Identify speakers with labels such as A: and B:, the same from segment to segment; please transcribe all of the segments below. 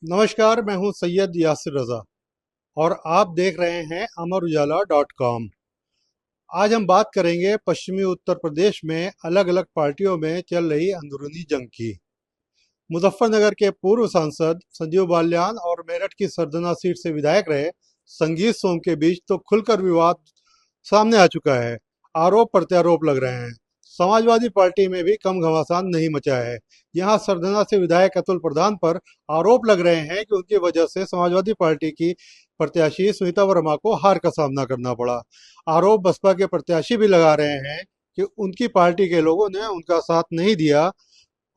A: नमस्कार, मैं हूं सैयद यासिर रजा और आप देख रहे हैं अमर उजाला.com। आज हम बात करेंगे पश्चिमी उत्तर प्रदेश में अलग अलग पार्टियों में चल रही अंदरूनी जंग की। मुजफ्फरनगर के पूर्व सांसद संजीव बालियान और मेरठ की सरदना सीट से विधायक रहे संगीत सोम के बीच तो खुलकर विवाद सामने आ चुका है। आरोप प्रत्यारोप लग रहे हैं। समाजवादी पार्टी में भी कम घमासान नहीं मचा है। यहाँ सरदना से विधायक अतुल प्रधान पर आरोप लग रहे हैं कि उनकी वजह से समाजवादी पार्टी की प्रत्याशी सुनीता वर्मा को हार का सामना करना पड़ा। आरोप बसपा के प्रत्याशी भी लगा रहे हैं कि उनकी पार्टी के लोगों ने उनका साथ नहीं दिया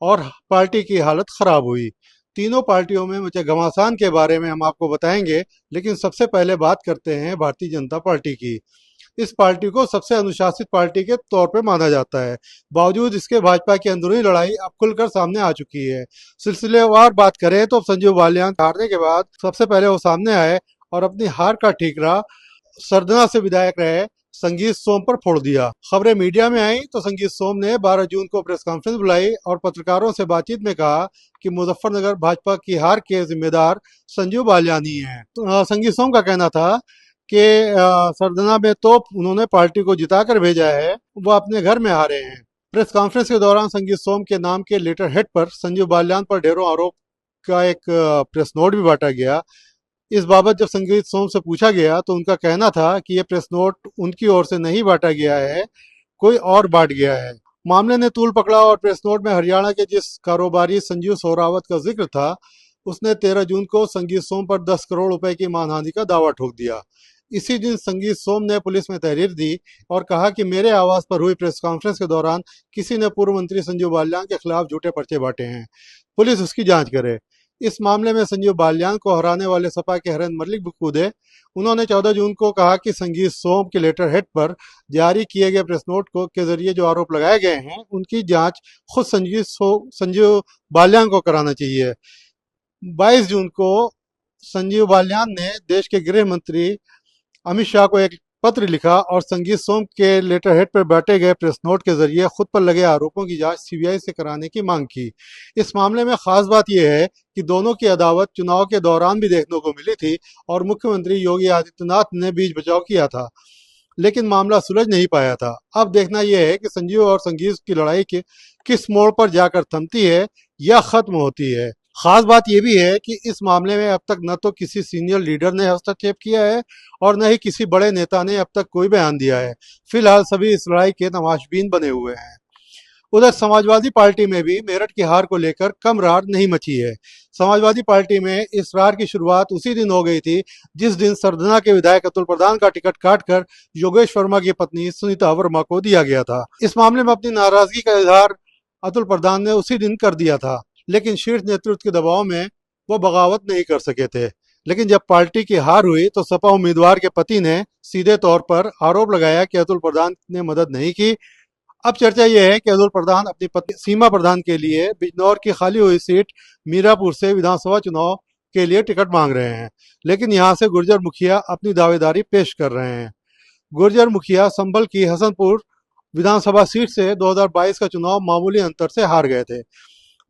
A: और पार्टी की हालत खराब हुई। तीनों पार्टियों में मचे घमासान के बारे में हम आपको बताएंगे, लेकिन सबसे पहले बात करते हैं भारतीय जनता पार्टी की। इस पार्टी को सबसे अनुशासित पार्टी के तौर पे माना जाता है। बावजूद इसके भाजपा की अंदरूनी लड़ाई अब खुलकर सामने आ चुकी है। सिलसिलेवार बात करें तो संजीव बालियान हारने के बाद सबसे पहले वो सामने आए और अपनी हार का ठीकरा सरदना से विधायक रहे संगीत सोम पर फोड़ दिया। खबरें मीडिया में आई तो संगीत सोम ने 12 जून को प्रेस कॉन्फ्रेंस बुलाई और पत्रकारों से बातचीत में कहा कि मुजफ्फरनगर भाजपा की हार के जिम्मेदार संजीव बालियान ही हैं। संगीत सोम का कहना था कि सरदना में तो उन्होंने पार्टी को जिताकर भेजा है, वो अपने घर में हारे हैं। प्रेस कॉन्फ्रेंस के दौरान संगीत सोम के नाम के लेटर हेड पर संजीव बालियान पर ढेरों आरोप का एक प्रेस नोट भी बांटा गया। इस बाबत जब संगीत सोम से पूछा गया तो उनका कहना था कि यह प्रेस नोट उनकी ओर से नहीं बांटा गया है, कोई और बांट गया है। मामले ने तूल पकड़ा और प्रेस नोट में हरियाणा के जिस कारोबारी संजीव सोरावत का जिक्र था, उसने 13 जून को संगीत सोम पर 10 करोड़ रुपए की मानहानि का दावा ठोक दिया। इसी दिन संगीत सोम ने पुलिस में तहरीर दी और कहा कि मेरे आवास पर हुई प्रेस कॉन्फ्रेंस के दौरान किसी ने पूर्व मंत्री संजीव बालियान के खिलाफ झूठे पर्चे बांटे हैं, पुलिस उसकी जांच करे। इस मामले में संजीव बालियान को हराने वाले सपा के हरेंद्र मलिक भी कूदे। उन्होंने 14 जून को कहा कि संगीत सोम के लेटर हेड पर जारी किए गए प्रेस नोट को के जरिए जो आरोप लगाए गए हैं, उनकी जांच खुद संजीव बालियान को कराना चाहिए। 22 जून को संजीव बालियान ने देश के गृह मंत्री अमित शाह को एक पत्र लिखा और संगीत सोम के लेटर हेड पर बांटे गए प्रेस नोट के जरिए खुद पर लगे आरोपों की जांच सीबीआई से कराने की मांग की। इस मामले में खास बात यह है कि दोनों की अदावत चुनाव के दौरान भी देखने को मिली थी और मुख्यमंत्री योगी आदित्यनाथ ने बीच बचाव किया था, लेकिन मामला सुलझ नहीं पाया था। अब देखना यह है कि संजीव और संगीत की लड़ाई के किस मोड़ पर जाकर थमती है या खत्म होती है। खास बात यह भी है कि इस मामले में अब तक न तो किसी सीनियर लीडर ने हस्तक्षेप किया है और न ही किसी बड़े नेता ने अब तक कोई बयान दिया है। फिलहाल सभी इस लड़ाई के तमाशबीन बने हुए हैं। उधर समाजवादी पार्टी में भी मेरठ की हार को लेकर कम रार नहीं मची है। समाजवादी पार्टी में इस रार की शुरुआत उसी दिन हो गई थी जिस दिन सरदना के विधायक अतुल प्रधान का टिकट काटकर योगेश वर्मा की पत्नी सुनीता वर्मा को दिया गया था। इस मामले में अपनी नाराजगी का इजहार अतुल प्रधान ने उसी दिन कर दिया था, लेकिन शीर्ष नेतृत्व के दबाव में वो बगावत नहीं कर सके थे। लेकिन जब पार्टी की हार हुई तो सपा उम्मीदवार के पति ने सीधे तौर पर आरोप लगाया कि अतुल प्रधान ने मदद नहीं की। अब चर्चा यह है कि अतुल प्रधान अपनी पत्नी सीमा प्रधान के लिए बिजनौर की खाली हुई सीट मीरापुर से विधानसभा चुनाव के लिए टिकट मांग रहे हैं, लेकिन यहां से गुर्जर मुखिया अपनी दावेदारी पेश कर रहे हैं। गुर्जर मुखिया संभल की हसनपुर विधानसभा सीट से 2022 का चुनाव मामूली अंतर से हार गए थे।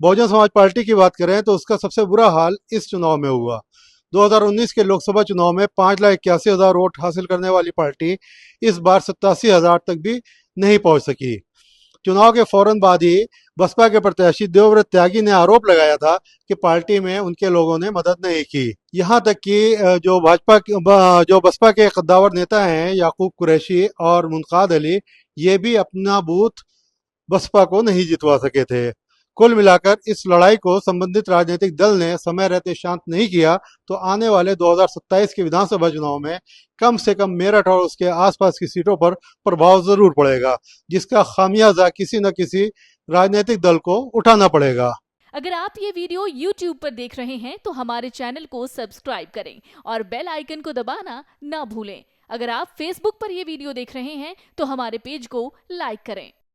A: बहुजन समाज पार्टी की बात करें तो उसका सबसे बुरा हाल इस चुनाव में हुआ। 2019 के लोकसभा चुनाव में 5,81,000 वोट हासिल करने वाली पार्टी इस बार 87,000 तक भी नहीं पहुंच सकी। चुनाव के फौरन बाद ही बसपा के प्रत्याशी देवव्रत त्यागी ने आरोप लगाया था कि पार्टी में उनके लोगों ने मदद नहीं की। यहां तक कि जो बसपा के कद्दावर नेता हैं याकूब कुरैशी और मुनकाद अली, ये भी अपना बूथ बसपा को नहीं जितवा सके थे। कुल मिलाकर इस लड़ाई को संबंधित राजनीतिक दल ने समय रहते शांत नहीं किया तो आने वाले 2027 के विधानसभा चुनाव में कम से कम मेरठ और उसके आसपास की सीटों पर प्रभाव जरूर पड़ेगा, जिसका खामियाजा किसी न किसी राजनीतिक दल को उठाना पड़ेगा।
B: अगर आप ये वीडियो YouTube पर देख रहे हैं तो हमारे चैनल को सब्सक्राइब करें और बेल आइकन को दबाना ना भूलें। अगर आप Facebook पर ये वीडियो देख रहे हैं तो हमारे पेज को लाइक करें।